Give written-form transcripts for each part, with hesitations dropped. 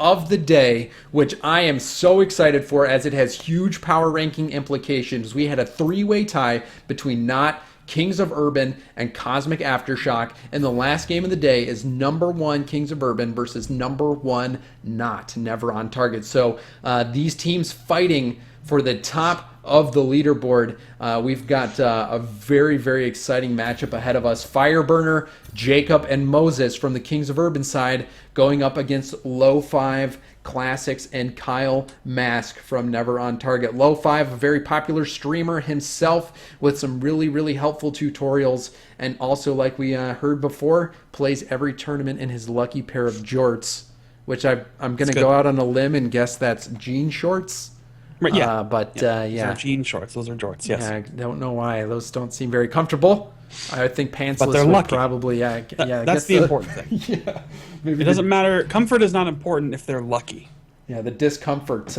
of the day, which I am so excited for as it has huge power ranking implications. We had a three-way tie between Not, Kings of Urban, and Cosmic Aftershock. And the last game of the day is number 1 Kings of Urban versus number 1 Not, Never on Target. So these teams fighting for the top of the leaderboard. We've got a very, very exciting matchup ahead of us. Fireburner, Jacob, and Moses from the Kings of Urban side going up against Low 5 Classics and Kyle Mask from Never on Target. Low 5, a very popular streamer himself with some really, really helpful tutorials, and also, like we heard before, plays every tournament in his lucky pair of jorts, which I'm going to go out on a limb and guess that's jean shorts. Right, yeah. Yeah. Those are jean shorts. Those are jorts, yes. Yeah, I don't know why. Those don't seem very comfortable. I think pantsless but they're would lucky. Probably, that's the important thing. Yeah. It doesn't matter. Comfort is not important if they're lucky. Yeah, the discomfort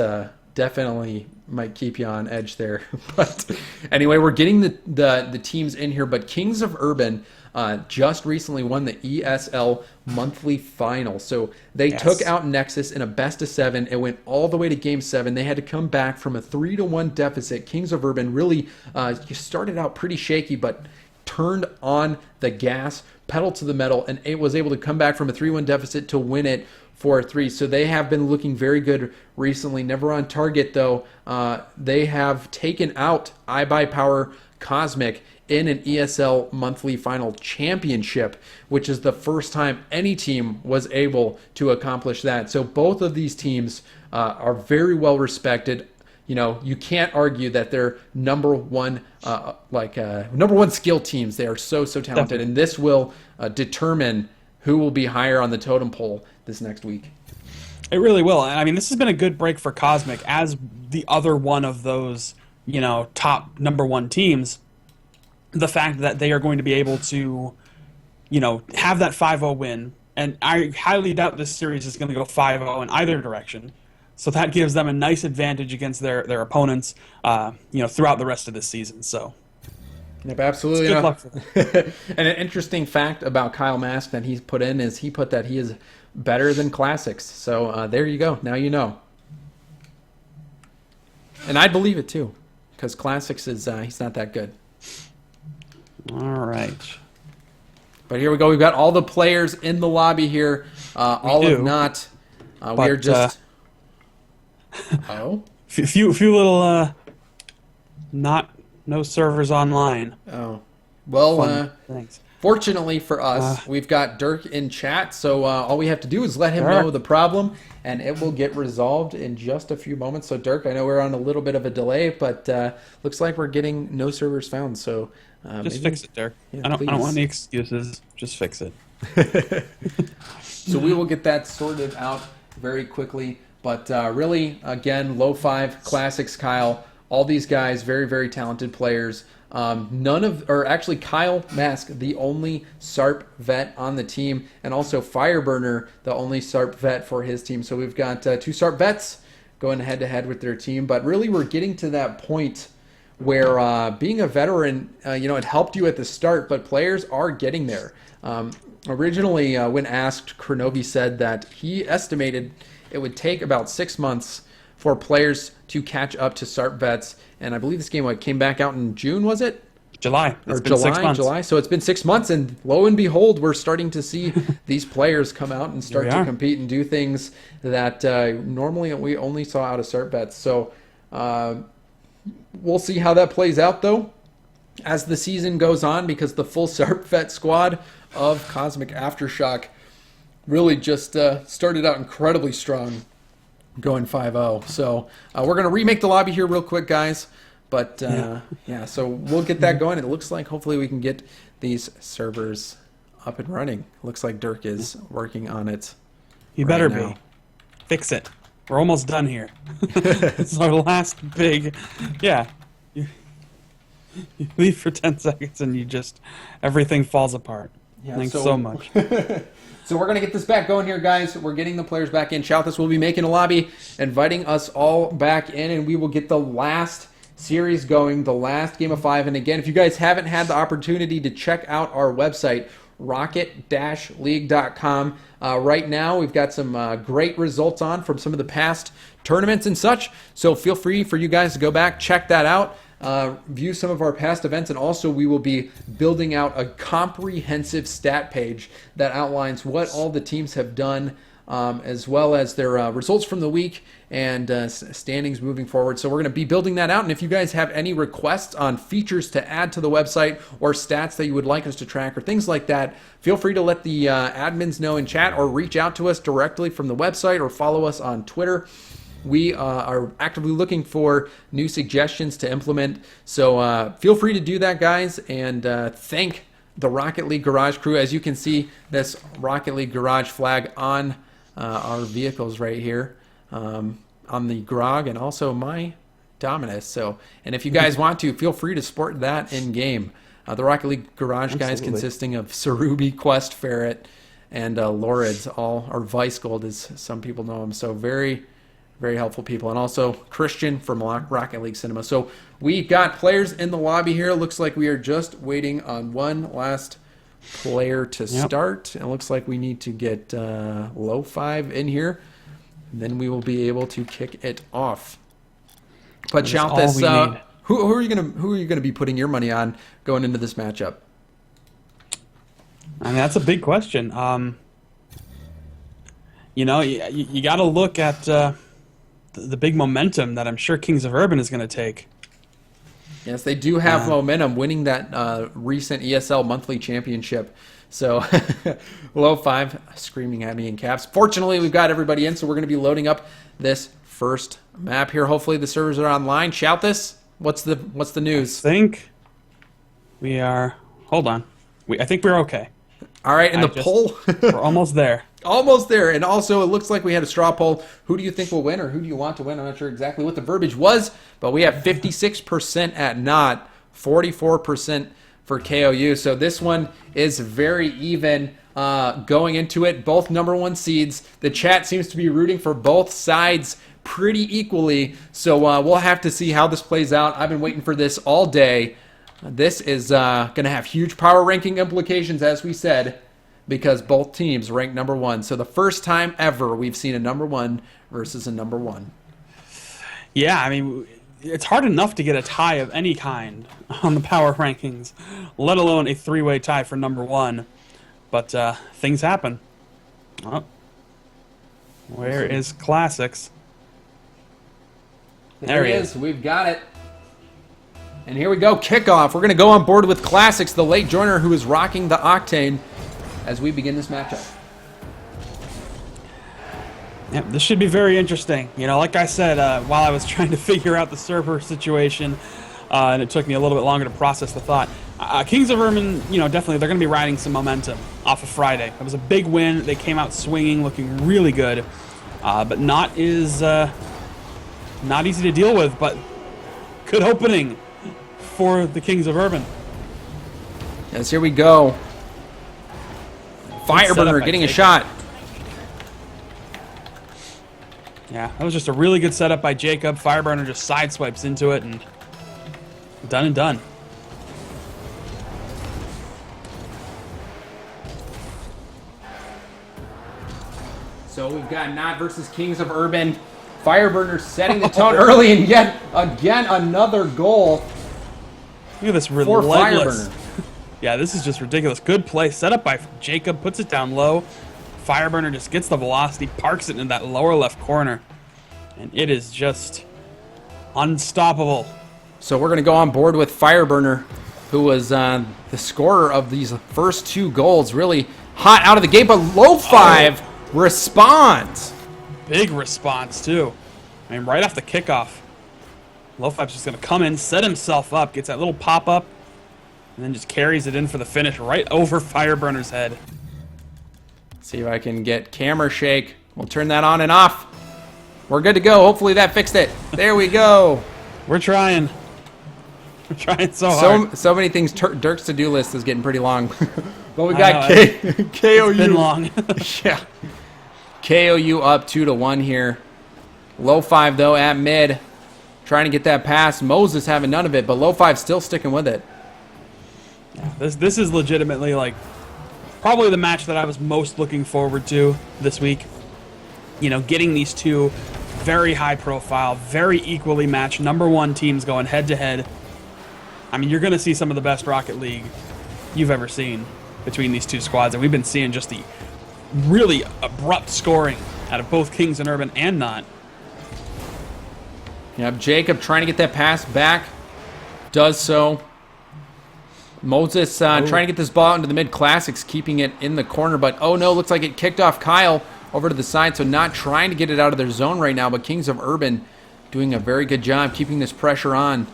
definitely might keep you on edge there. But anyway, we're getting the teams in here. But Kings of Urban just recently won the ESL monthly final. So they took out Nexus in a best of 7. It went all the way to game 7. They had to come back from a 3-1 deficit. Kings of Urban really started out pretty shaky, but turned on the gas, pedal to the metal, and it was able to come back from a 3-1 deficit to win it 4-3. So they have been looking very good recently. Never on Target, though. They have taken out iBuyPower Cosmic in an ESL monthly final championship, which is the first time any team was able to accomplish that. So both of these teams are very well respected. You know, you can't argue that they're number one skill teams. They are so talented. Definitely. And this will determine who will be higher on the totem pole this next week. It really will. I mean, this has been a good break for Cosmic as the other one of those, top number 1 teams. The fact that they are going to be able to, have that 5-0 win, and I highly doubt this series is going to go 5-0 in either direction. So that gives them a nice advantage against their opponents, throughout the rest of this season. So, yep, absolutely. Good luck for them. And an interesting fact about Kyle Mask that he's put in is he put that he is better than Classics. So there you go. Now you know. And I believe it too, because Classics is he's not that good. All right. But here we go. We've got all the players in the lobby here. All of Not. We are just. Few little no servers online. Oh, well, thanks. Fortunately for us, we've got Dirk in chat, so all we have to do is let him know the problem, and it will get resolved in just a few moments. So Dirk, I know we're on a little bit of a delay, but looks like we're getting no servers found. So just fix it, Dirk. Yeah, I don't want any excuses. Just fix it. So we will get that sorted out very quickly. But really, again, Low 5, Classics, Kyle, all these guys, very, very talented players. Kyle Mask, the only SARP vet on the team, and also Fireburner, the only SARP vet for his team. So we've got 2 SARP vets going head-to-head with their team. But really, we're getting to that point where being a veteran, it helped you at the start, but players are getting there. Originally, when asked, Kronovi said that he estimated it would take about 6 months for players to catch up to SARP vets. And I believe this game came back out in June, was it? July. It's been 6 months. July. So it's been 6 months, and lo and behold, we're starting to see these players come out and start to compete and do things that normally we only saw out of SARP vets. So we'll see how that plays out, though, as the season goes on, because the full SARP vet squad of Cosmic Aftershock really just started out incredibly strong, going 5-0. So we're going to remake the lobby here real quick, guys. But so we'll get that going. It looks like hopefully we can get these servers up and running. Looks like Dirk is working on it. You better be. Fix it. We're almost done here. It's our last big... Yeah. You leave for 10 seconds and everything falls apart. Yeah, Thanks so much. So we're going to get this back going here, guys. We're getting the players back in. Chouthis will be making a lobby, inviting us all back in, and we will get the last series going, the last game of 5. And again, if you guys haven't had the opportunity to check out our website, rocket-league.com. Right now, we've got some great results on from some of the past tournaments and such. So feel free for you guys to go back, check that out, view some of our past events, and also we will be building out a comprehensive stat page that outlines what all the teams have done, as well as their results from the week and standings moving forward. So we're going to be building that out. And if you guys have any requests on features to add to the website or stats that you would like us to track or things like that, feel free to let the admins know in chat or reach out to us directly from the website or follow us on Twitter. We are actively looking for new suggestions to implement. So feel free to do that, guys, and thank the Rocket League Garage crew. As you can see, this Rocket League Garage flag on our vehicles right here, on the Grog and also my Dominus. So, and if you guys want to, feel free to sport that in game. The Rocket League Garage guys consisting of Cerubi, Quest, Ferret, and Lorids, all or Vice Gold as some people know him. So very, very helpful people. And also Christian from Rocket League Cinema. So we got players in the lobby here. Looks like we are just waiting on one last player to start. It looks like we need to get Low 5 in here. Then we will be able to kick it off. But shout this, who are you gonna be putting your money on going into this matchup? I mean, that's a big question. You know, you got to look at the big momentum that I'm sure Kings of Urban is going to take. Yes, they do have momentum, winning that recent ESL monthly championship. So, Low 5 screaming at me in caps. Fortunately, we've got everybody in, so we're going to be loading up this first map here. Hopefully, the servers are online. Shout this. What's the news? I think we are. Hold on. I think we're okay. All right, and the poll. We're almost there. Almost there. And also, it looks like we had a straw poll. Who do you think will win, or who do you want to win? I'm not sure exactly what the verbiage was, but we have 56% at not, 44% for KOU. So this one is very even going into it. Both #1 seeds. The chat seems to be rooting for both sides pretty equally. So we'll have to see how this plays out. I've been waiting for this all day. This is going to have huge power ranking implications, as we said, because both teams rank #1. So the first time ever we've seen a #1 versus a #1. Yeah, I mean, it's hard enough to get a tie of any kind on the power rankings, let alone a three-way tie for #1. But things happen. Oh. Where is Classics? There he is. We've got it. And here we go, kickoff. We're going to go on board with Classics, the late joiner who is rocking the Octane as we begin this matchup. Yep, this should be very interesting. You know, like I said, while I was trying to figure out the server situation, and it took me a little bit longer to process the thought, Kings of Urban, you know, definitely they're going to be riding some momentum off of Friday. It was a big win. They came out swinging, looking really good, but not easy to deal with, but good opening for the Kings of Urban. Yes, here we go. Fireburner getting a shot. Yeah, that was just a really good setup by Jacob. Fireburner just sideswipes into it and done and done. So we've got Not versus Kings of Urban. Fireburner setting the tone early, and yet again another goal. Look at this relentless. Yeah, this is just ridiculous. Good play set up by Jacob, puts it down low. Fireburner just gets the velocity, parks it in that lower left corner, and it is just unstoppable. So we're going to go on board with Fireburner, who was the scorer of these first two goals. Really hot out of the gate, but Low 5 responds. Big response, too. I mean, right off the kickoff. Low 5's just going to come in, set himself up, gets that little pop-up, and then just carries it in for the finish right over Fireburner's head. See if I can get camera shake. We'll turn that on and off. We're good to go. Hopefully that fixed it. There we go. We're trying. We're trying so hard. So many things. Dirk's to-do list is getting pretty long. But we got KOU. It's been long. Yeah. KOU up 2-1 here. Low 5 though at mid. Trying to get that pass. Moses having none of it, but Low 5 still sticking with it. Yeah, this is legitimately like probably the match that I was most looking forward to this week. You know, getting these two very high profile, very equally matched #1 teams going head to head. I mean, you're going to see some of the best Rocket League you've ever seen between these two squads, and we've been seeing just the really abrupt scoring out of both Kings and Urban and Not. Yep, Jacob trying to get that pass back. Does so. Moses trying to get this ball into the mid. Classics keeping it in the corner, but oh no, looks like it kicked off Kyle over to the side, so not trying to get it out of their zone right now, but Kings of Urban doing a very good job keeping this pressure on.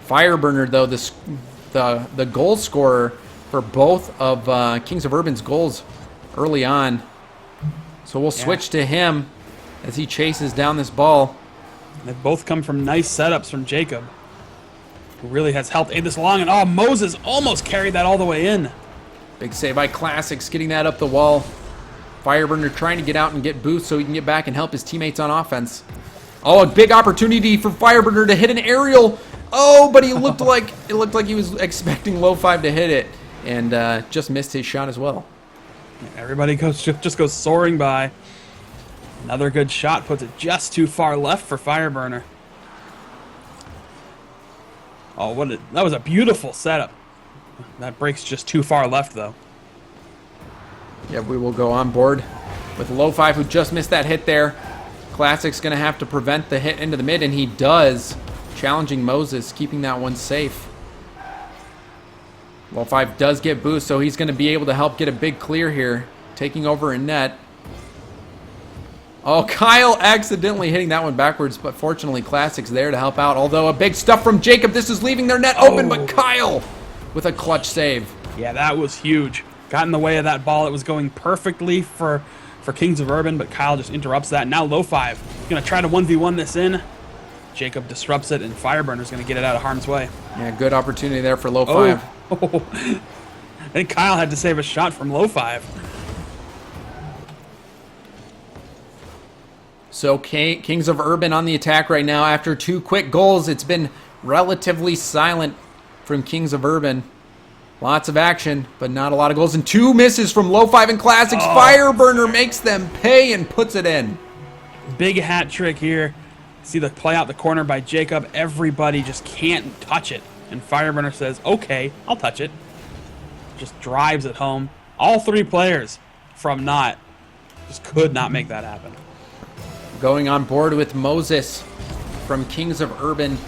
Fireburner, though, the goal scorer for both of Kings of Urban's goals early on. So we'll switch to him as he chases down this ball. They've both come from nice setups from Jacob, who really has helped aid this along. And oh, Moses almost carried that all the way in. Big save by Classics, getting that up the wall. Fireburner trying to get out and get boost so he can get back and help his teammates on offense. Oh, a big opportunity for Fireburner to hit an aerial. Oh, but he looked like he was expecting low 5 to hit it, and just missed his shot as well. Everybody just goes soaring by. Another good shot puts it just too far left for Fireburner. Oh, that was a beautiful setup. That breaks just too far left, though. Yeah, we will go on board with low 5, who just missed that hit there. Classic's going to have to prevent the hit into the mid, and he does, challenging Moses, keeping that one safe. Low 5 does get boost, so he's going to be able to help get a big clear here, taking over in net. Oh, Kyle accidentally hitting that one backwards, but fortunately Classic's there to help out. Although a big stuff from Jacob. This is leaving their net open, but Kyle with a clutch save. Yeah, that was huge. Got in the way of that ball. It was going perfectly for Kings of Urban, but Kyle just interrupts that. Now Low 5 going to try to 1v1 this in. Jacob disrupts it, and Fireburner's going to get it out of harm's way. Yeah, good opportunity there for Low 5. Oh. I think Kyle had to save a shot from Low 5. So Kings of Urban on the attack right now. After 2 quick goals, it's been relatively silent from Kings of Urban. Lots of action, but not a lot of goals. And 2 misses from Low 5 and Classics. Oh. Fireburner makes them pay and puts it in. Big hat trick here. See the play out the corner by Jacob. Everybody just can't touch it. And Fireburner says, okay, I'll touch it. Just drives it home. All 3 players from Not just could not make that happen. Going on board with Moses from Kings of Urban.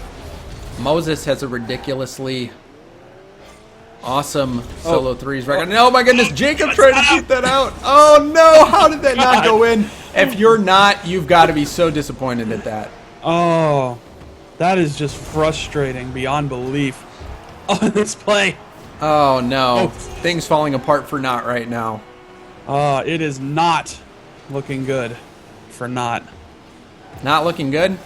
Moses has a ridiculously awesome solo threes record. Oh my goodness, Jacob tried to keep that out. Oh no, how did that not go in? If you're not, you've got to be so disappointed at that. Oh, that is just frustrating beyond belief. Oh, this play. Oh no, things falling apart for Not right now. It is not looking good for Not. Not looking good?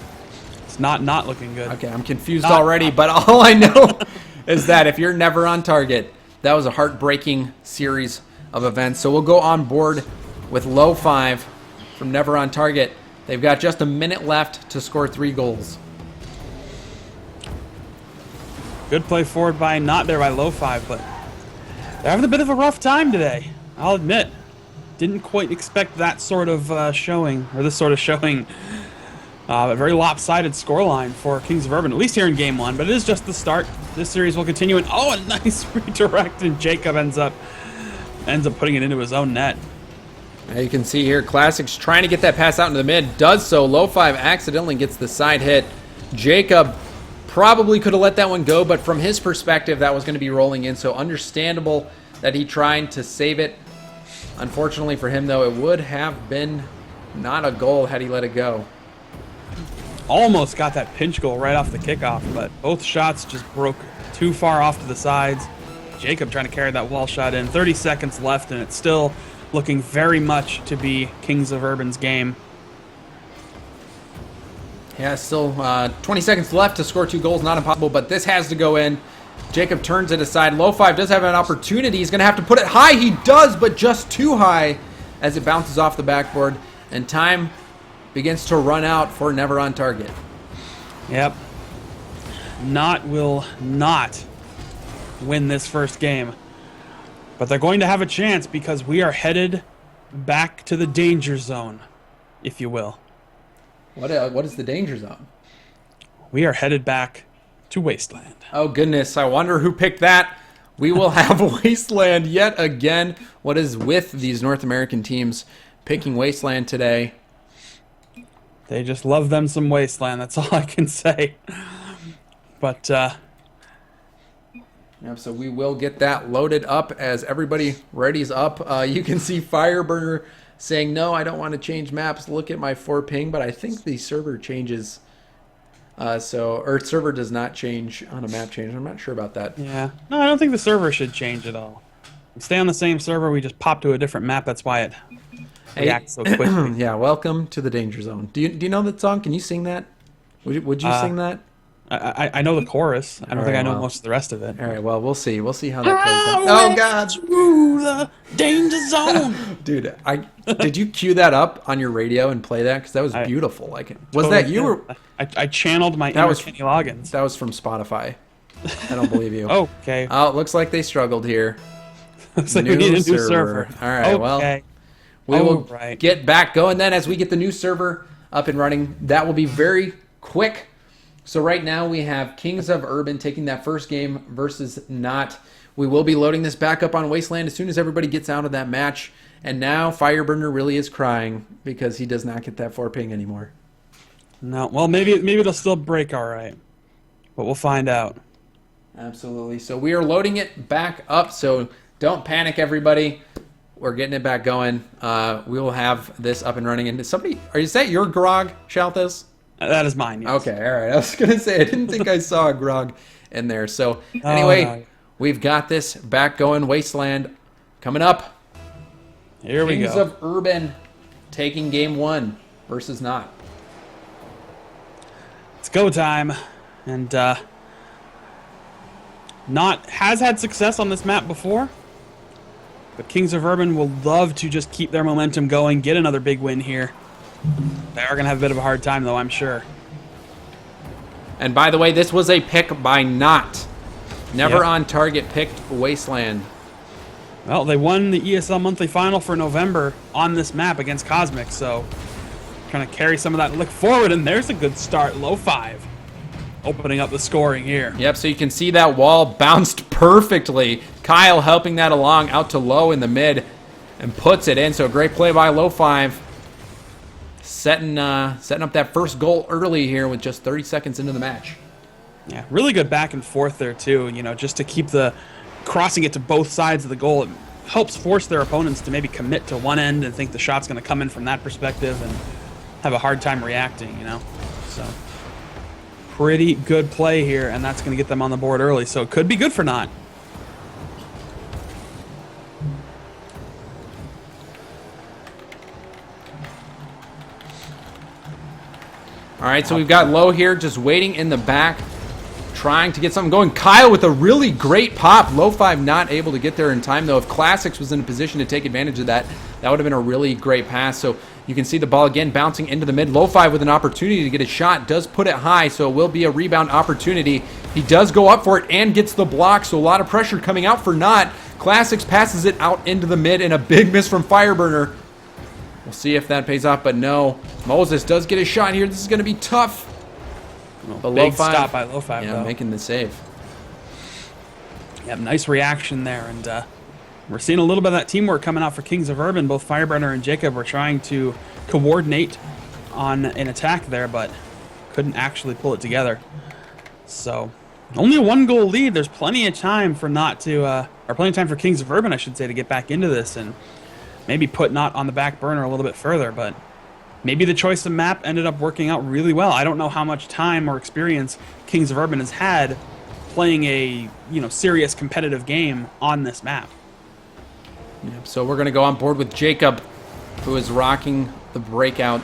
It's not looking good. Okay, I'm confused already, but all I know is that if you're never on target, that was a heartbreaking series of events. So we'll go on board with Low 5 from Never on Target. They've got just a minute left to score 3 goals. Good play forward by Not there by Low 5, but they're having a bit of a rough time today, I'll admit. Didn't quite expect that sort of showing, or this sort of showing. A very lopsided scoreline for Kings of Urban, at least here in Game 1, but it is just the start. This series will continue, and oh, a nice redirect, and Jacob ends up putting it into his own net. Now you can see here, Classics trying to get that pass out into the mid, does so. Low 5 accidentally gets the side hit. Jacob probably could have let that one go, but from his perspective, that was going to be rolling in, so understandable that he tried to save it. Unfortunately for him, though, it would have been not a goal had he let it go. Almost got that pinch goal right off the kickoff, but both shots just broke too far off to the sides. Jacob trying to carry that wall shot in. 30 seconds left, and it's still looking very much to be Kings of Urban's game. Yeah, still 20 seconds left to score 2 goals. Not impossible, but this has to go in. Jacob turns it aside. Low 5 does have an opportunity. He's going to have to put it high. He does, but just too high as it bounces off the backboard. And time begins to run out for Never on Target. Yep. Not will not win this first game. But they're going to have a chance because we are headed back to the danger zone, if you will. What is the danger zone? We are headed back to Wasteland. Oh, goodness. I wonder who picked that. We will have Wasteland yet again. What is with these North American teams picking Wasteland today? They just love them some Wasteland. That's all I can say. But, Yep, so we will get that loaded up as everybody readies up. You can see Fireburner saying, no, I don't want to change maps. Look at my 4 ping, but I think the server changes. Server does not change on a map change. I'm not sure about that. yeah. No, I don't think the server should change at all. We stay on the same server, we just pop to a different map. That's why it reacts so quickly. Yeah, welcome to the danger zone. Do you know that song? Can you sing that? Would you sing that? I know the chorus. I don't think I know most of the rest of it. All right, well, we'll see. We'll see how that plays out. Oh, God. To the danger zone. Dude, did you cue that up on your radio and play that? Because that was beautiful. Was that you? Or I channeled my inner Kenny Loggins. that was from Spotify. I don't believe you. Okay. Oh, it looks like they struggled here. Looks like we need a new server. All right, well, we will get back going then as we get the new server up and running. That will be very quick. So right now we have Kings of Urban taking that first game versus Not. We will be loading this back up on Wasteland as soon as everybody gets out of that match. And now Fireburner really is crying because he does not get that 4 ping anymore. No, well, maybe it'll still break all right. But we'll find out. Absolutely. So we are loading it back up. So don't panic, everybody. We're getting it back going. We will have this up and running. And is that your grog, Shalthus? That is mine, yes. Okay, all right. I was going to say, I didn't think I saw a grog in there. So anyway, we've got this back going. Wasteland coming up. Here we go. Kings of Urban taking game 1 versus Not. It's go time. And Not has had success on this map before. But Kings of Urban will love to just keep their momentum going, get another big win here. They are going to have a bit of a hard time, though, I'm sure. And by the way, this was a pick by Not. Never on target picked Wasteland. Well, they won the ESL Monthly Final for November on this map against Cosmic, so trying to carry some of that look forward, and there's a good start. Low 5. Opening up the scoring here. Yep, so you can see that wall bounced perfectly. Kyle helping that along out to Low in the mid and puts it in. So a great play by Low 5. Setting up that first goal early here with just 30 seconds into the match. Yeah, really good back and forth there too, just to keep crossing it to both sides of the goal. It helps force their opponents to maybe commit to one end and think the shot's going to come in from that perspective and have a hard time reacting, So pretty good play here, and that's going to get them on the board early, so it could be good for Not. All right, so we've got Low here just waiting in the back, trying to get something going. Kyle with a really great pop. Low 5 not able to get there in time, though. If Classics was in a position to take advantage of that, that would have been a really great pass. So you can see the ball again bouncing into the mid. Low 5 with an opportunity to get a shot, does put it high, so it will be a rebound opportunity. He does go up for it and gets the block, so a lot of pressure coming out for Not. Classics passes it out into the mid, and a big miss from Fireburner. We'll see if that pays off, but no. Moses does get a shot here. This is going to be tough. But big stop by Low 5, yeah, though. making the save. Yeah, nice reaction there, and we're seeing a little bit of that teamwork coming out for Kings of Urban. Both Fireburner and Jacob were trying to coordinate on an attack there, but couldn't actually pull it together. So, only a 1-goal lead. There's plenty of time for plenty of time for Kings of Urban, I should say, to get back into this and maybe put Not on the back burner a little bit further, but maybe the choice of map ended up working out really well. I don't know how much time or experience Kings of Urban has had playing a serious competitive game on this map. Yep, so we're going to go on board with Jacob, who is rocking the breakout.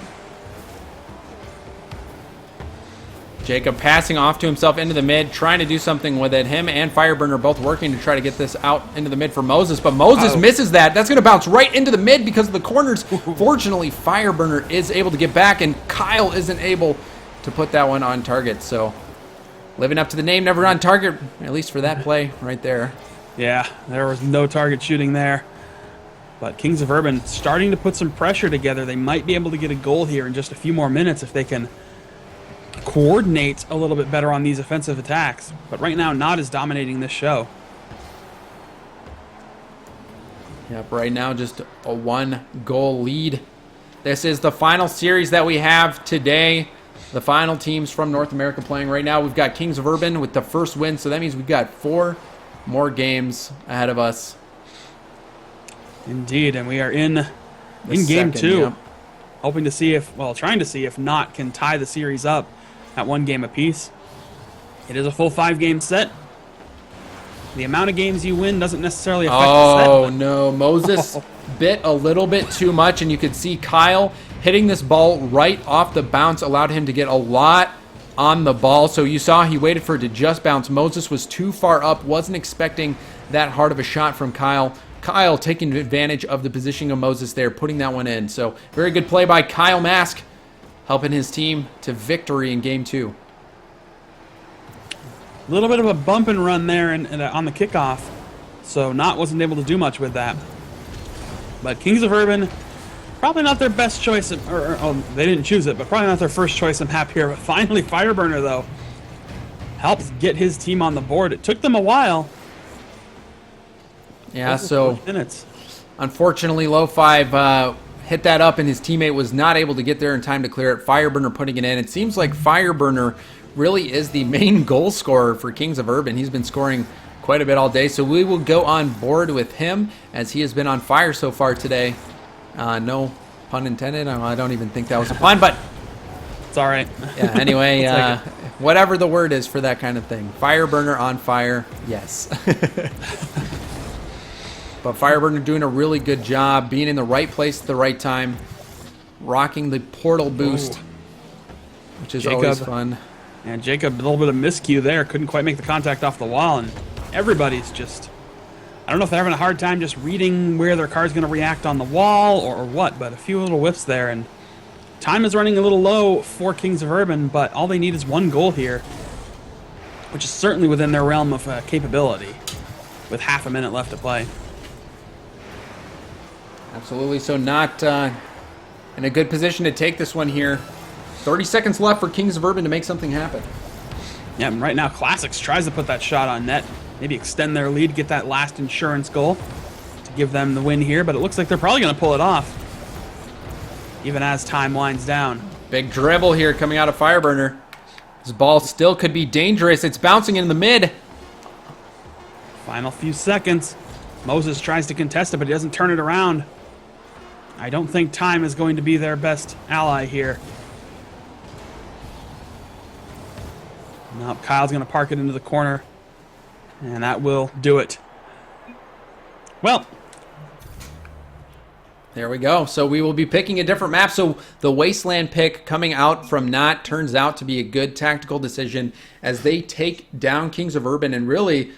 Jacob passing off to himself into the mid, trying to do something with it. Him and Fireburner both working to try to get this out into the mid for Moses, but Moses misses that. That's going to bounce right into the mid because of the corners. Fortunately, Fireburner is able to get back, and Kyle isn't able to put that one on target. So living up to the name, never on target, at least for that play right there. Yeah, there was no target shooting there. But Kings of Urban starting to put some pressure together. They might be able to get a goal here in just a few more minutes if they can coordinate a little bit better on these offensive attacks. But right now, Nod is dominating this show. Yep, right now just a 1-goal lead. This is the final series that we have today. The final teams from North America playing right now. We've got Kings of Urban with the first win, so that means we've got 4 more games ahead of us. Indeed, and we are in game second, 2. yep. Hoping to see if, well, trying to see if Not can tie the series up at 1 game apiece. It is a full 5-game set. The amount of games you win doesn't necessarily affect the set. Oh, no. Moses bit a little bit too much, and you could see Kyle hitting this ball right off the bounce allowed him to get a lot on the ball. So you saw he waited for it to just bounce. Moses was too far up, wasn't expecting that hard of a shot from Kyle. Kyle taking advantage of the positioning of Moses there, putting that one in. So very good play by Kyle Mask, helping his team to victory in game 2. A little bit of a bump and run there on the kickoff, so Not wasn't able to do much with that. But Kings of Urban, probably not their best choice, they didn't choose it, but probably not their first choice of map here. But finally, Fireburner, though, helps get his team on the board. It took them a while. Yeah, so minutes. Unfortunately, Low 5 hit that up, and his teammate was not able to get there in time to clear it. Fireburner putting it in. It seems like Fireburner really is the main goal scorer for Kings of Urban. He's been scoring quite a bit all day, so we will go on board with him as he has been on fire so far today. No pun intended. I don't even think that was a pun, but it's all right. Yeah, anyway, whatever the word is for that kind of thing. Fireburner on fire, yes. But Fireburner doing a really good job, being in the right place at the right time, rocking the portal boost, which is always fun. And Jacob, a little bit of miscue there. Couldn't quite make the contact off the wall, and everybody's just, I don't know if they're having a hard time just reading where their car's going to react on the wall or what, but a few little whiffs there, and time is running a little low for Kings of Urban, but all they need is 1 goal here, which is certainly within their realm of capability, with half a minute left to play. Absolutely, so not in a good position to take this one here. 30 seconds left for Kings of Urban to make something happen. Yeah, and right now Classics tries to put that shot on net, maybe extend their lead, get that last insurance goal to give them the win here, but it looks like they're probably going to pull it off, even as time winds down. Big dribble here coming out of Fireburner. This ball still could be dangerous. It's bouncing in the mid. Final few seconds. Moses tries to contest it, but he doesn't turn it around. I don't think time is going to be their best ally here. Nope, Kyle's going to park it into the corner, and that will do it. Well, there we go. So we will be picking a different map. So the Wasteland pick coming out from Not turns out to be a good tactical decision as they take down Kings of Urban, and really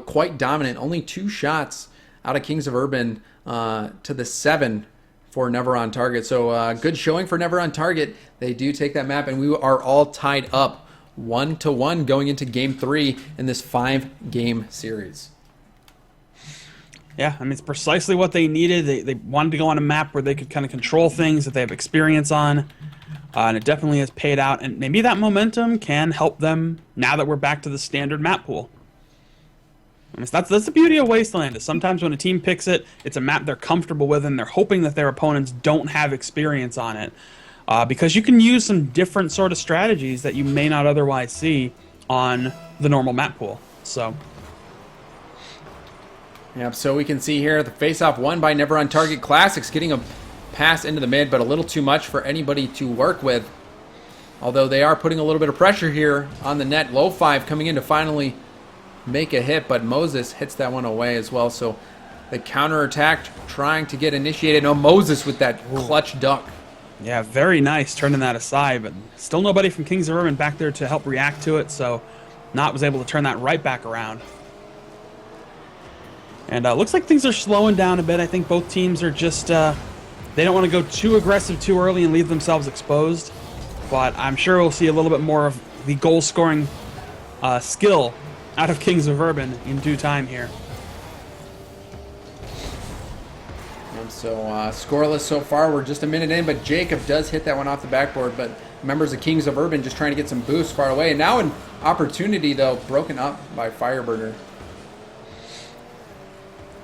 quite dominant. Only 2 shots out of Kings of Urban to the 7 for Never on Target. So good showing for Never on Target. They do take that map, and we are all tied up 1-1 going into game 3 in this 5-game series. yeah, I mean, it's precisely what they needed. They wanted to go on a map where they could kind of control things that they have experience on, and it definitely has paid out. And maybe that momentum can help them now that we're back to the standard map pool. I mean, that's the beauty of Wasteland, is sometimes when a team picks it, it's a map they're comfortable with, and they're hoping that their opponents don't have experience on it. Because you can use some different sort of strategies that you may not otherwise see on the normal map pool. So, yep, so we can see here the face-off won by Never on Target. Classics getting a pass into the mid, but a little too much for anybody to work with. Although they are putting a little bit of pressure here on the net. Low 5 coming in to finally make a hit, but Moses hits that one away as well. So the counterattack trying to get initiated. No, Moses with that clutch duck. yeah, very nice turning that aside, but still nobody from Kings of Urban back there to help react to it, so Not was able to turn that right back around. And looks like things are slowing down a bit. I think both teams are just, they don't want to go too aggressive too early and leave themselves exposed, but I'm sure we'll see a little bit more of the goal-scoring skill out of Kings of Urban in due time here. So scoreless so far. We're just a minute in, but Jacob does hit that one off the backboard. But members of Kings of Urban just trying to get some boost far away. And now an opportunity, though, broken up by Fireburner.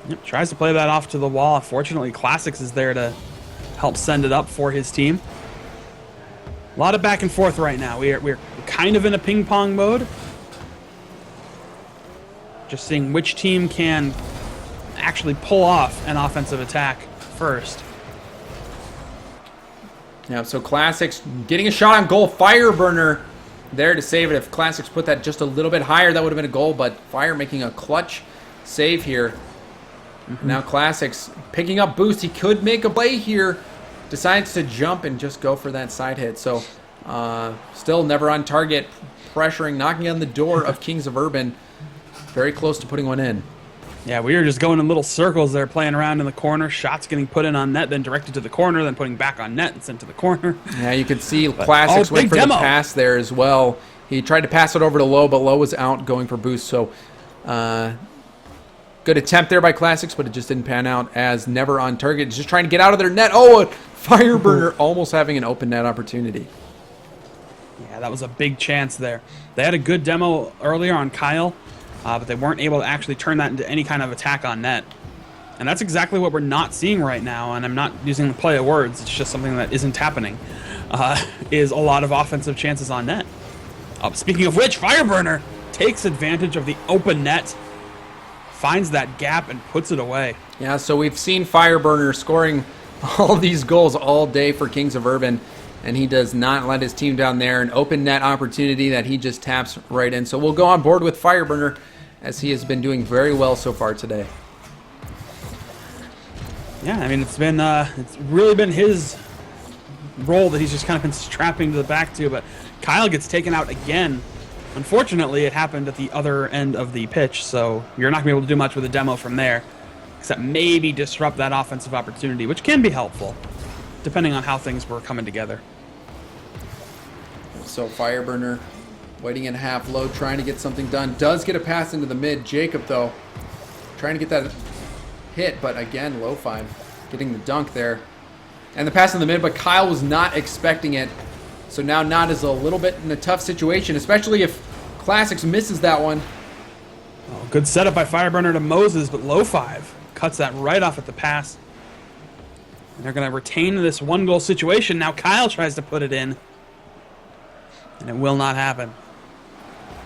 Yep, tries to play that off to the wall. Unfortunately, Classics is there to help send it up for his team. A lot of back and forth right now. We're kind of in a ping pong mode. Just seeing which team can actually pull off an offensive attack first. Yeah, so Classics getting a shot on goal. Fireburner there to save it. If Classics put that just a little bit higher, that would have been a goal, but Fire making a clutch save here. Now Classics picking up boost. He could make a play here. Decides to jump and just go for that side hit. So still never on target. Pressuring, knocking on the door of Kings of Urban. Very close to putting one in. Yeah, we were just going in little circles there, playing around in the corner. Shots getting put in on net, then directed to the corner, then putting back on net and sent to the corner. Yeah, you could see Classics went for the pass there as well. He tried to pass it over to Low, but Low was out going for boost. So good attempt there by Classics, but it just didn't pan out as never on target. Just trying to get out of their net. Oh, Fireburner almost having an open net opportunity. Yeah, that was a big chance there. They had a good demo earlier on Kyle, but they weren't able to actually turn that into any kind of attack on net. And that's exactly what we're not seeing right now, and I'm not using the play of words, it's just something that isn't happening, is a lot of offensive chances on net. Speaking of which, Fireburner takes advantage of the open net, finds that gap, and puts it away. Yeah, so we've seen Fireburner scoring all these goals all day for Kings of Urban, and he does not let his team down there. An open net opportunity that he just taps right in. So we'll go on board with Fireburner, as he has been doing very well so far today. Yeah, I mean, it's really been his role that he's just kind of been strapping to the back to, but Kyle gets taken out again. Unfortunately, it happened at the other end of the pitch, so you're not going to be able to do much with a demo from there, except maybe disrupt that offensive opportunity, which can be helpful, depending on how things were coming together. So Fireburner waiting in half low, trying to get something done. Does get a pass into the mid. Jacob, though, trying to get that hit, but again, low five, getting the dunk there. And the pass in the mid, but Kyle was not expecting it. So now Nod is a little bit in a tough situation, especially if Classics misses that one. Oh, good setup by Fireburner to Moses, but low five cuts that right off at the pass. And they're going to retain this one-goal situation. Now Kyle tries to put it in, and it will not happen.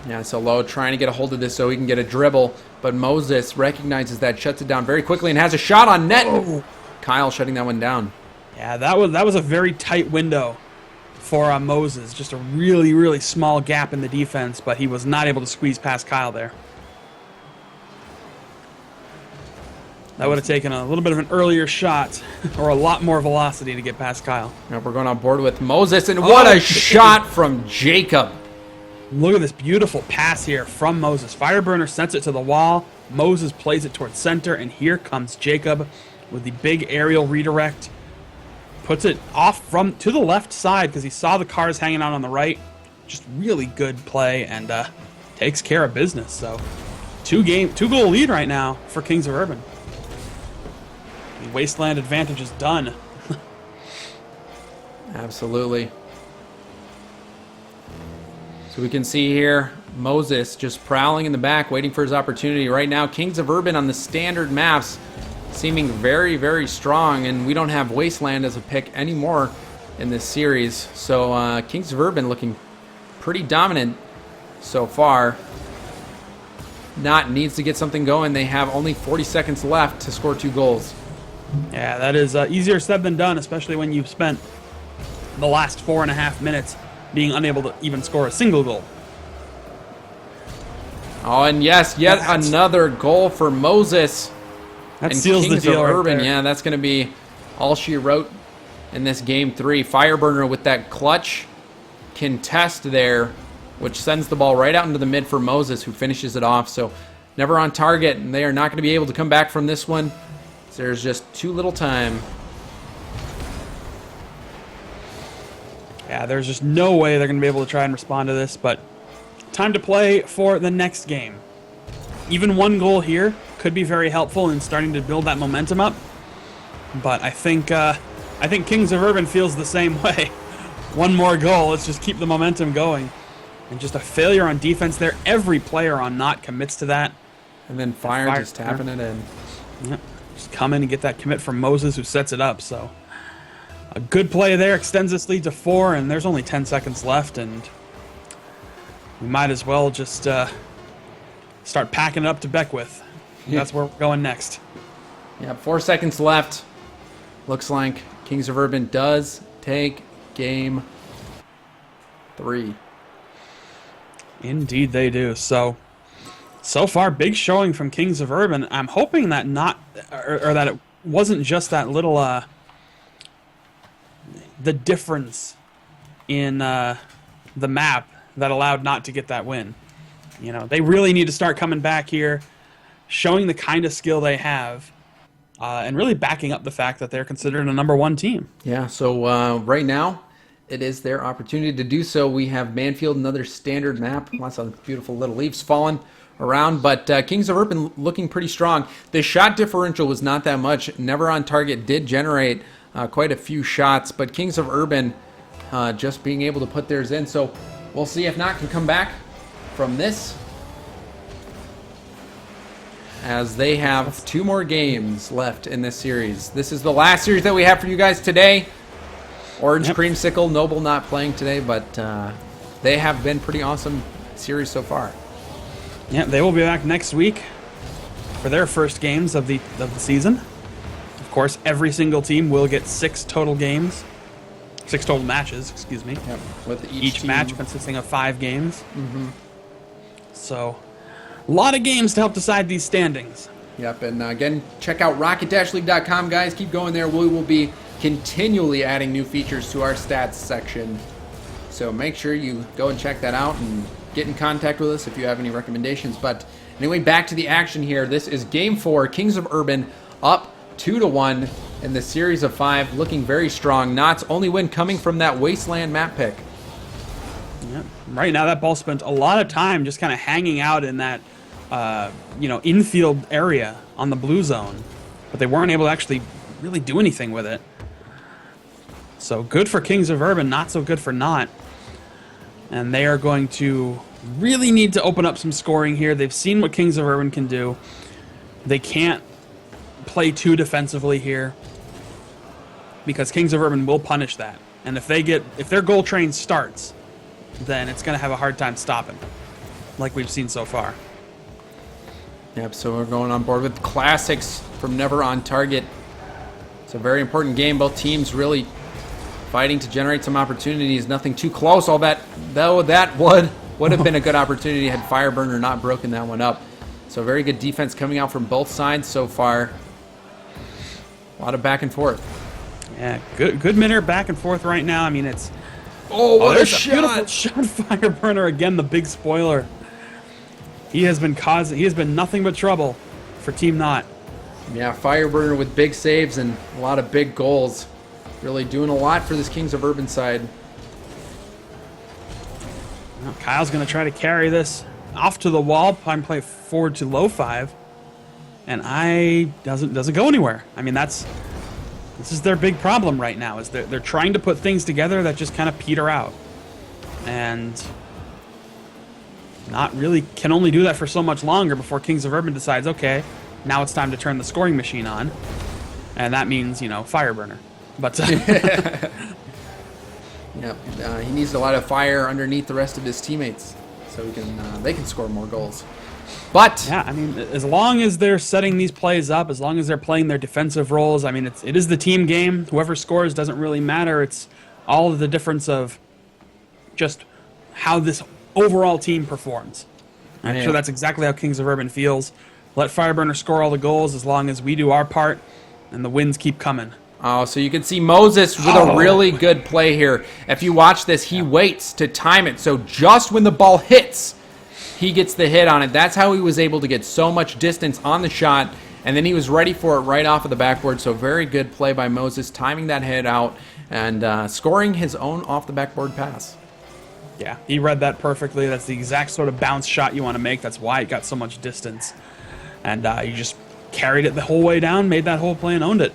Yeah, so Low trying to get a hold of this so he can get a dribble, but Moses recognizes that, shuts it down very quickly, and has a shot on net. Oh. Kyle shutting that one down. Yeah, that was a very tight window for Moses. Just a really, really small gap in the defense, but he was not able to squeeze past Kyle there. That would have taken a little bit of an earlier shot or a lot more velocity to get past Kyle. Now we're going on board with Moses, and what a shot from Jacob. Look at this beautiful pass here from Moses. Fireburner sends it to the wall. Moses plays it towards center, and here comes Jacob with the big aerial redirect. Puts it off to the left side because he saw the cars hanging out on the right. Just really good play, and takes care of business. So two-goal lead right now for Kings of Urban. The Wasteland advantage is done. Absolutely. So we can see here Moses just prowling in the back, waiting for his opportunity. Right now, Kings of Urban on the standard maps seeming very, very strong, and we don't have Wasteland as a pick anymore in this series. So Kings of Urban looking pretty dominant so far. Not needs to get something going. They have only 40 seconds left to score 2 goals. Yeah, that is easier said than done, especially when you've spent the last 4.5 minutes being unable to even score a single goal. Oh, and yes, yet another goal for Moses. That and seals Kings the deal of right Urban, there. yeah, that's going to be all she wrote in this game 3. Fireburner with that clutch contest there, which sends the ball right out into the mid for Moses, who finishes it off. So never on target, and they are not going to be able to come back from this one. There's just too little time. Yeah, there's just no way they're going to be able to try and respond to this, but time to play for the next game. Even one goal here could be very helpful in starting to build that momentum up. But I think Kings of Urban feels the same way. One more goal. Let's just keep the momentum going. And just a failure on defense there. Every player on Not commits to that. And then Fire just tapping it in. Yep. Just come in and get that commit from Moses, who sets it up. So a good play there, extends this lead to 4, and there's only 10 seconds left, and we might as well just start packing it up to Beckwith. That's where we're going next. Yeah, 4 seconds left. Looks like Kings of Urban does take game 3. Indeed they do. So far, big showing from Kings of Urban. I'm hoping that that it wasn't just that little the difference in the map that allowed Not to get that win. You know, they really need to start coming back here, showing the kind of skill they have, and really backing up the fact that they're considered a #1 team. Yeah, so right now, it is their opportunity to do so. We have Manfield, another standard map. Lots of beautiful little leaves falling around, but Kings of Urban looking pretty strong. The shot differential was not that much. Never on target did generate quite a few shots, but Kings of Urban just being able to put theirs in. So we'll see if Not can come back from this, as they have 2 more games left in this series. This is the last series that we have for you guys today. Orange Creamsicle, Noble not playing today, but they have been pretty awesome series so far. Yeah, they will be back next week for their first games of the season. Of course, every single team will get 6 total games. 6 total matches, excuse me. Yep. With each match consisting of 5 games. So, a lot of games to help decide these standings. Yep, and again, check out rocket-league.com, guys. Keep going there. We will be continually adding new features to our stats section. So make sure you go and check that out and get in contact with us if you have any recommendations. But anyway, back to the action here. This is Game 4. Kings of Urban up 2-1 in the series of 5, looking very strong. Not's only win coming from that Wasteland map pick. Yep. Right now, that ball spent a lot of time just kind of hanging out in that, infield area on the blue zone, but they weren't able to actually really do anything with it. So good for Kings of Urban, not so good for Not. And they are going to really need to open up some scoring here. They've seen what Kings of Urban can do. They can't play too defensively here, because Kings of Urban will punish that. And if their goal train starts, then it's going to have a hard time stopping, like we've seen so far. Yep, so we're going on board with classics from Never on Target. It's a very important game. Both teams really fighting to generate some opportunities. Nothing too close. All that, though, that would have been a good opportunity had Fireburner not broken that one up. So very good defense coming out from both sides so far. A lot of back and forth. Yeah, good minute back and forth right now. I mean, it's... Oh, what a shot! Beautiful shot, Fireburner. Again, the big spoiler. He has been nothing but trouble for Team Not. Yeah, Fireburner with big saves and a lot of big goals. Really doing a lot for this Kings of Urban side. Well, Kyle's going to try to carry this off to the wall, play forward to low 5, and doesn't go anywhere. I mean, this is their big problem right now, is they're trying to put things together that just kind of peter out. And Not really can only do that for so much longer before Kings of Urban decides, okay, now it's time to turn the scoring machine on. And that means, Fireburner. But yep, he needs a lot of fire underneath the rest of his teammates, so they can score more goals. But yeah, I mean, as long as they're setting these plays up, as long as they're playing their defensive roles, I mean, it is the team game. Whoever scores doesn't really matter. It's all of the difference of just how this overall team performs. I'm sure that's exactly how Kings of Urban feels. Let Fireburner score all the goals as long as we do our part, and the wins keep coming. Oh, so you can see Moses with a really good play here. If you watch this, he waits to time it. So just when the ball hits, he gets the hit on it. That's how he was able to get so much distance on the shot, and then he was ready for it right off of the backboard. So very good play by Moses, timing that hit out and scoring his own off the backboard pass. Yeah, he read that perfectly. That's the exact sort of bounce shot you want to make. That's why it got so much distance. And you just carried it the whole way down, made that whole play, and owned it.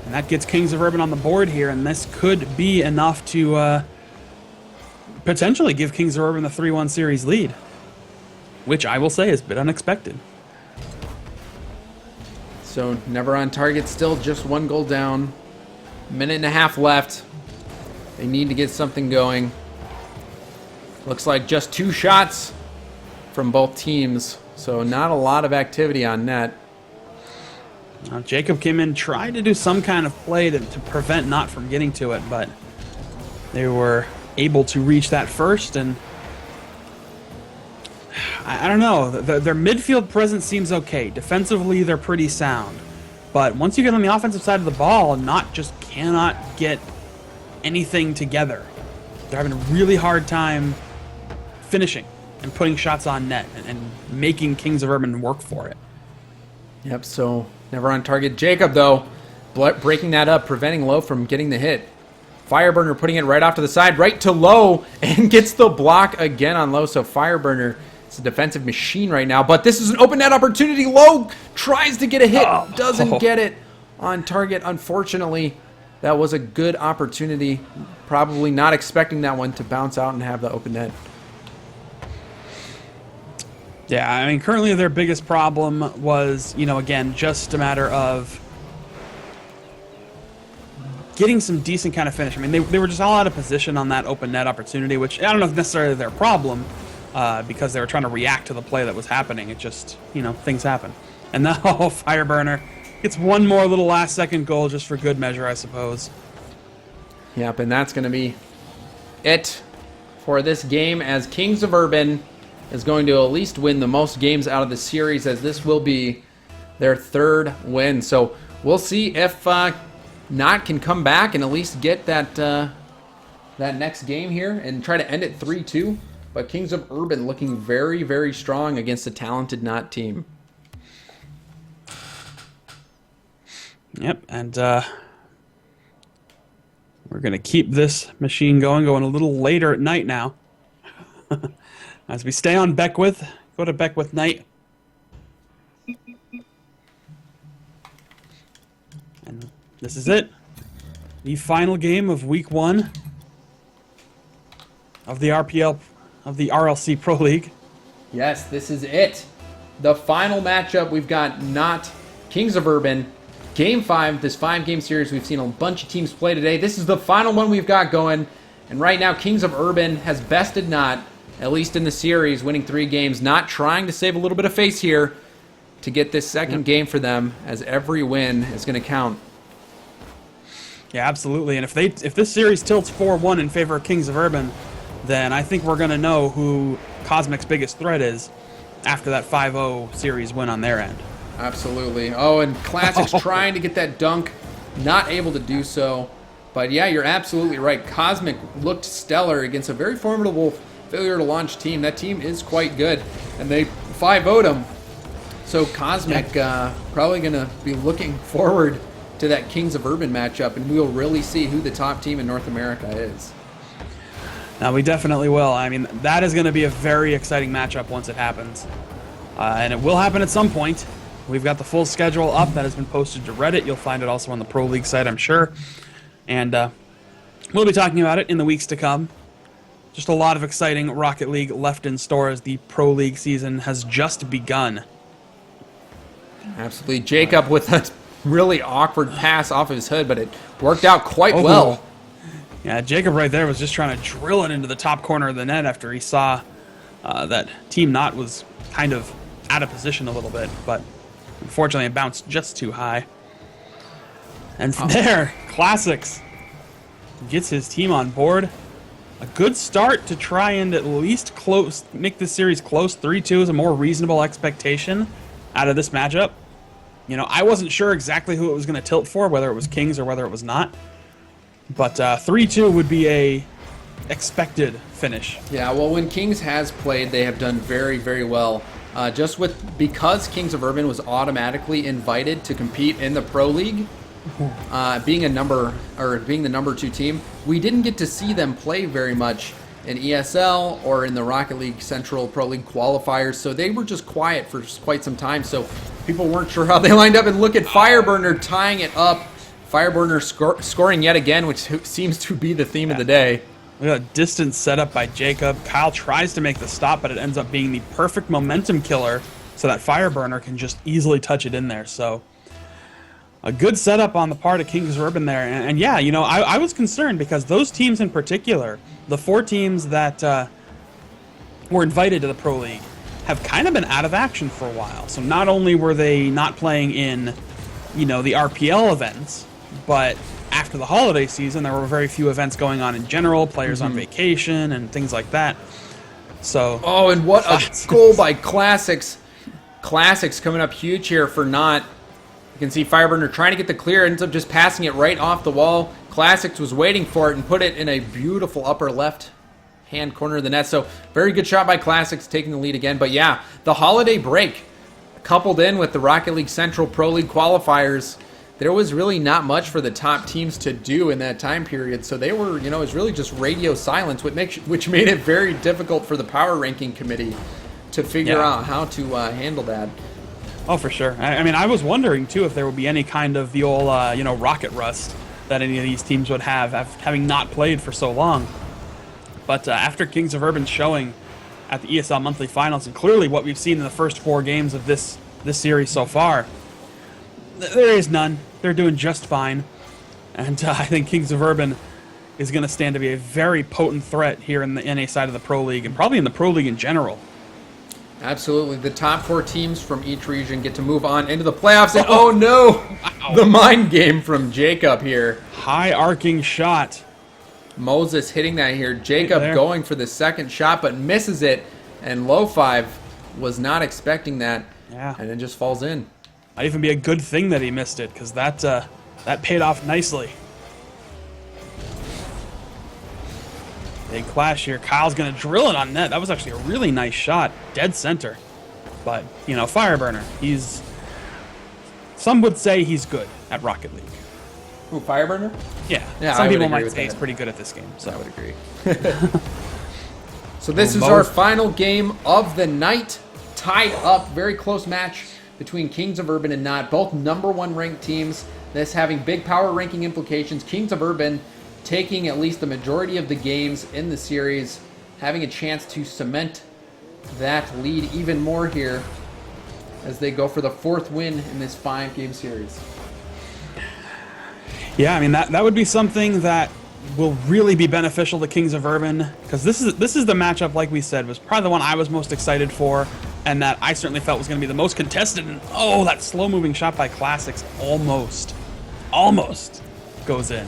And that gets Kings of Urban on the board here, and this could be enough to potentially give Kings of Urban the 3-1 series lead, which I will say is a bit unexpected. So never on target, still just 1 goal down. Minute and a half left. They need to get something going. Looks like just 2 shots from both teams, so not a lot of activity on net. Jacob came in, tried to do some kind of play to prevent Not from getting to it, but they were able to reach that first, and I don't know. Their midfield presence seems okay. Defensively, they're pretty sound. But once you get on the offensive side of the ball, Not just cannot get anything together. They're having a really hard time finishing and putting shots on net and making Kings of Urban work for it. Yep, so never on target. Jacob, though, breaking that up, preventing Lowe from getting the hit. Fireburner putting it right off to the side, right to Lowe, and gets the block again on Lowe. So Fireburner is a defensive machine right now, but this is an open net opportunity. Lowe tries to get a hit, doesn't get it on target, unfortunately. That was a good opportunity. Probably not expecting that one to bounce out and have the open net. Yeah, I mean, currently their biggest problem was, again, just a matter of getting some decent kind of finish. I mean, they were just all out of position on that open net opportunity, which I don't know if necessarily their problem, because they were trying to react to the play that was happening. It just, things happen. And now Fireburner gets one more little last-second goal just for good measure, I suppose. Yep, and that's going to be it for this game, as Kings of Urban is going to at least win the most games out of the series, as this will be their 3rd win. So we'll see if Not can come back and at least get that next game here and try to end it 3-2. But Kings of Urban looking very, very strong against a talented Not team. Yep, and we're going to keep this machine going a little later at night now. As we stay on Beckwith, go to Beckwith night. And this is it. The final game of week 1 of the RLC Pro League. Yes, this is it. The final matchup. We've got Not Kings of Urban. Game 5, this 5-game series. We've seen a bunch of teams play today. This is the final one we've got going. And right now, Kings of Urban has bested Not, at least in the series, winning 3 games. Not trying to save a little bit of face here to get this second game for them, as every win is going to count. Yeah, absolutely. And if this series tilts 4-1 in favor of Kings of Urban, then I think we're going to know who Cosmic's biggest threat is after that 5-0 series win on their end. Absolutely. Oh, and Classic's trying to get that dunk, not able to do so. But yeah, you're absolutely right. Cosmic looked stellar against a very formidable failure to launch team. That team is quite good, and they 5-0'd them. So Cosmic probably going to be looking forward to that Kings of Urban matchup, and we'll really see who the top team in North America is. Now, we definitely will. I mean, that is going to be a very exciting matchup once it happens. And it will happen at some point. We've got the full schedule up that has been posted to Reddit. You'll find it also on the Pro League site, I'm sure. And we'll be talking about it in the weeks to come. Just a lot of exciting Rocket League left in store as the Pro League season has just begun. Absolutely. Jacob with a really awkward pass off of his hood, but it worked out quite well. Yeah, Jacob right there was just trying to drill it into the top corner of the net after he saw that Team Not was kind of out of position a little bit, but unfortunately it bounced just too high. And there, Classics gets his team on board. A good start to try and at least make this series close. 3-2 is a more reasonable expectation out of this matchup. You know, I wasn't sure exactly who it was going to tilt for, whether it was Kings or whether it was not. But 3-2 would be a expected finish. Yeah, well, when Kings has played, they have done very, very well. Because Kings of Urban was automatically invited to compete in the Pro League, being the number 2 team, we didn't get to see them play very much in ESL or in the Rocket League Central Pro League qualifiers, so they were just quiet for quite some time, so people weren't sure how they lined up. And look at Fireburner tying it up Fireburner scoring yet again, which seems to be the theme of the day. Look at a distant setup by Jacob. Kyle tries to make the stop, but it ends up being the perfect momentum killer so that Fireburner can just easily touch it in there. So a good setup on the part of Kings of Urban there. And yeah, you know, I was concerned because those teams in particular, the 4 teams that were invited to the Pro League, have kind of been out of action for a while. So not only were they not playing in, you know, the RPL events, but after the holiday season, there were very few events going on in general, players on vacation and things like that. So, oh, and what a goal by Classics. Classics coming up huge here for not. You can see Fireburner trying to get the clear, ends up just passing it right off the wall. Classics was waiting for it and put it in a beautiful upper left hand corner of the net. So very good shot by Classics, taking the lead again. But yeah, the holiday break coupled in with the Rocket League Central Pro League qualifiers, there was really not much for the top teams to do in that time period. So they were, you know, it was really just radio silence, which made it very difficult for the power ranking committee to figure out how to handle that. Oh, for sure. I mean, I was wondering, too, if there would be any kind of the old, you know, rocket rust that any of these teams would have, having not played for so long. But after Kings of Urban showing at the ESL Monthly Finals, and clearly what we've seen in the first 4 games of this series so far, there is none. They're doing just fine. And I think Kings of Urban is going to stand to be a very potent threat here in the NA side of the Pro League, and probably in the Pro League in general. Absolutely. The top 4 teams from each region get to move on into the playoffs. And oh no! Wow. The mind game from Jacob here. High arcing shot. Moses hitting that here. Jacob going for the second shot, but misses it. And Low 5 was not expecting that. Yeah. And then just falls in. Might even be a good thing that he missed it, because that paid off nicely. Big clash here. Kyle's going to drill it on net. That was actually a really nice shot. Dead center. But, you know, Fireburner, some would say he's good at Rocket League. Ooh, Fireburner? Yeah. Some people might say he's pretty good at this game. So I would agree. So this is our final game of the night. Tied up. Very close match between Kings of Urban and Not. Both #1 ranked teams. This having big power ranking implications. Kings of Urban taking at least the majority of the games in the series, having a chance to cement that lead even more here as they go for the 4th win in this 5-game series. Yeah, I mean, that would be something that will really be beneficial to Kings of Urban, because this is the matchup, like we said, was probably the one I was most excited for, and that I certainly felt was going to be the most contested. And oh, that slow-moving shot by Classics almost goes in.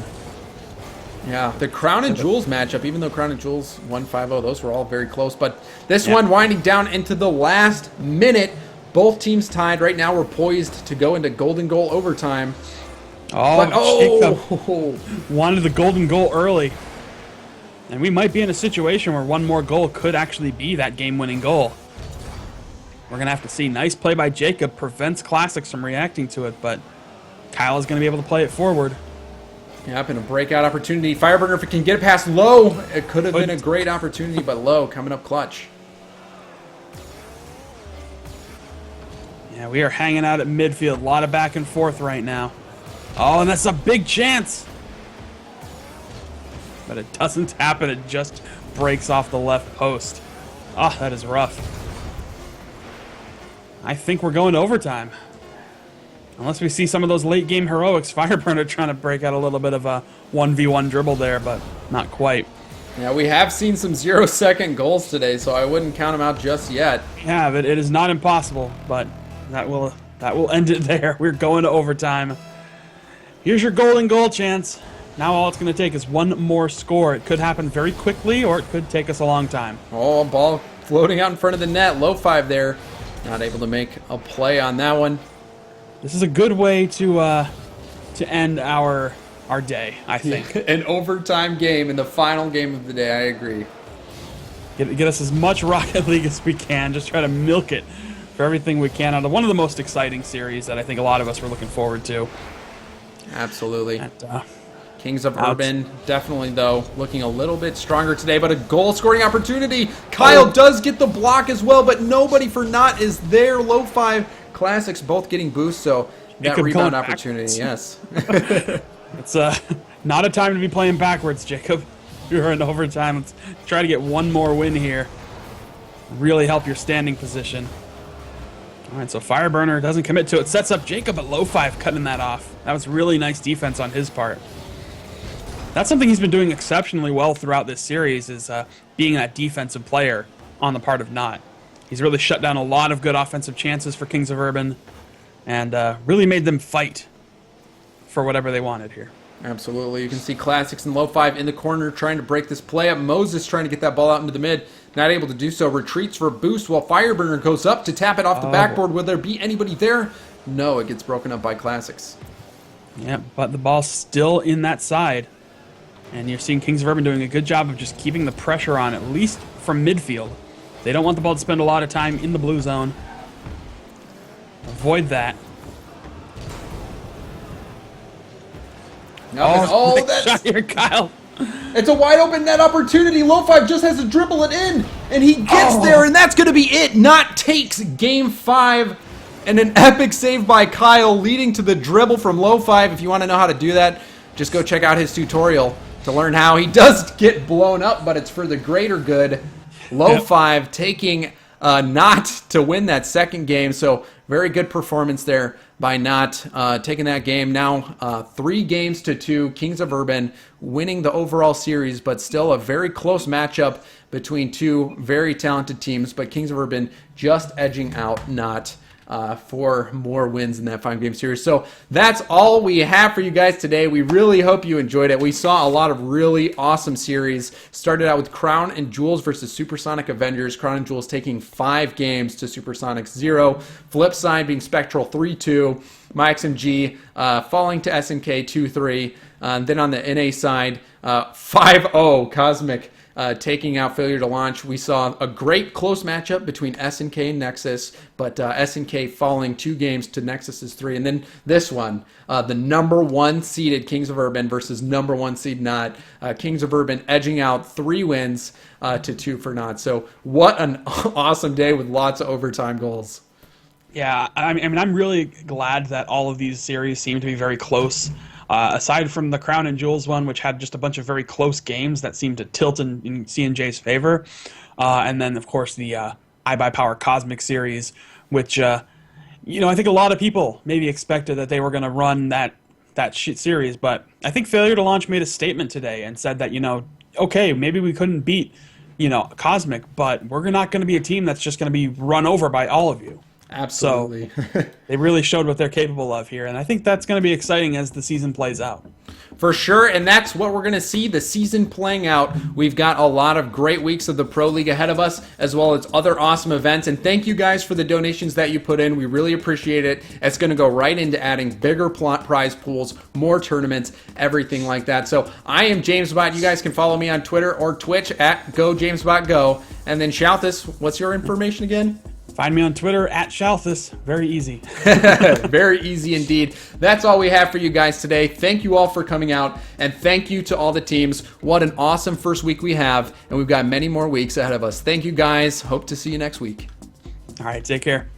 Yeah, the Crown and Jewels matchup, even though Crown and Jewels won 5-0, those were all very close. But this one winding down into the last minute. Both teams tied. Right now we're poised to go into golden goal overtime. Jacob wanted the golden goal early. And we might be in a situation where one more goal could actually be that game-winning goal. We're going to have to see. Nice play by Jacob. Prevents Classics from reacting to it, but Kyle is going to be able to play it forward. Yep, and a breakout opportunity. Fireburner, if it can get it past Low, it could have been a great opportunity, but Low coming up clutch. Yeah, we are hanging out at midfield. A lot of back and forth right now. Oh, and that's a big chance. But it doesn't happen. It just breaks off the left post. Oh, that is rough. I think we're going to overtime. Unless we see some of those late-game heroics. Fireburner trying to break out a little bit of a 1v1 dribble there, but not quite. Yeah, we have seen some 0-second goals today, so I wouldn't count them out just yet. Yeah, but it is not impossible, but that will end it there. We're going to overtime. Here's your golden goal chance. Now all it's going to take is one more score. It could happen very quickly, or it could take us a long time. Oh, ball floating out in front of the net. Low 5 there. Not able to make a play on that one. This is a good way to end our day, I think. An overtime game in the final game of the day, I agree. Get us as much Rocket League as we can. Just try to milk it for everything we can out of one of the most exciting series that I think a lot of us were looking forward to. Absolutely. And, Kings of Urban, definitely, though, looking a little bit stronger today, but a goal-scoring opportunity. Kyle does get the block as well, but nobody for Not is there. Low 5 Classics both getting boosts, so that rebound opportunity, yes. It's not a time to be playing backwards, Jacob. You're in overtime. Let's try to get one more win here. Really help your standing position. All right, so Fireburner doesn't commit to it. Sets up Jacob at low 5, cutting that off. That was really nice defense on his part. That's something he's been doing exceptionally well throughout this series, is being that defensive player on the part of Not. He's really shut down a lot of good offensive chances for Kings of Urban and really made them fight for whatever they wanted here. Absolutely. You can see Classics in low 5 in the corner trying to break this play up. Moses trying to get that ball out into the mid. Not able to do so. Retreats for a boost while Fireburner goes up to tap it off the backboard. Will there be anybody there? No, it gets broken up by Classics. Yeah, but the ball's still in that side. And you're seeing Kings of Urban doing a good job of just keeping the pressure on, at least from midfield. They don't want the ball to spend a lot of time in the blue zone. Avoid that. That's shot here, Kyle. It's a wide open net opportunity. Low 5 just has to dribble it in, and he gets there, and that's going to be it. Not takes game 5, and an epic save by Kyle, leading to the dribble from Low 5. If you want to know how to do that, just go check out his tutorial to learn how. He does get blown up, but it's for the greater good. Low 5 taking Not to win that second game, so very good performance there by Not taking that game. Now 3-2, Kings of Urban winning the overall series, but still a very close matchup between two very talented teams, but Kings of Urban just edging out Not for more wins in that 5-game series. So that's all we have for you guys today. We really hope you enjoyed it. We saw a lot of really awesome series. Started out with Crown and Jewels versus Supersonic Avengers. Crown and Jewels taking 5 games to Supersonic's 0. Flip side being Spectral 3-2. My XMG falling to SNK 2-3. Then on the NA side, 5-0 Cosmic taking out Failure to Launch. We saw a great close matchup between SNK and Nexus, but SNK falling 2 games to Nexus's 3. And then this one, the number 1 seeded Kings of Urban versus number 1 seed Not. Kings of Urban edging out 3 wins to 2 for Not. So what an awesome day with lots of overtime goals. Yeah, I mean, I'm really glad that all of these series seem to be very close. Aside from the Crown and Jewels one, which had just a bunch of very close games that seemed to tilt in CNJ's favor. And then, of course, the iBuyPower Cosmic series, which, I think a lot of people maybe expected that they were going to run that series. But I think Failure to Launch made a statement today and said that, okay, maybe we couldn't beat, Cosmic, but we're not going to be a team that's just going to be run over by all of you. Absolutely. So they really showed what they're capable of here, and I think that's going to be exciting as the season plays out. For sure, and that's what we're going to see, the season playing out. We've got a lot of great weeks of the Pro League ahead of us, as well as other awesome events. And thank you guys for the donations that you put in. We really appreciate it. It's going to go right into adding bigger prize pools, more tournaments, everything like that. So I am JamesBot. You guys can follow me on Twitter or Twitch at GoJamesBotGo. And then Shalthus, what's your information again? Find me on Twitter at Shalthus. Very easy. Very easy indeed. That's all we have for you guys today. Thank you all for coming out, and thank you to all the teams. What an awesome first week we have, and we've got many more weeks ahead of us. Thank you guys. Hope to see you next week. All right, take care.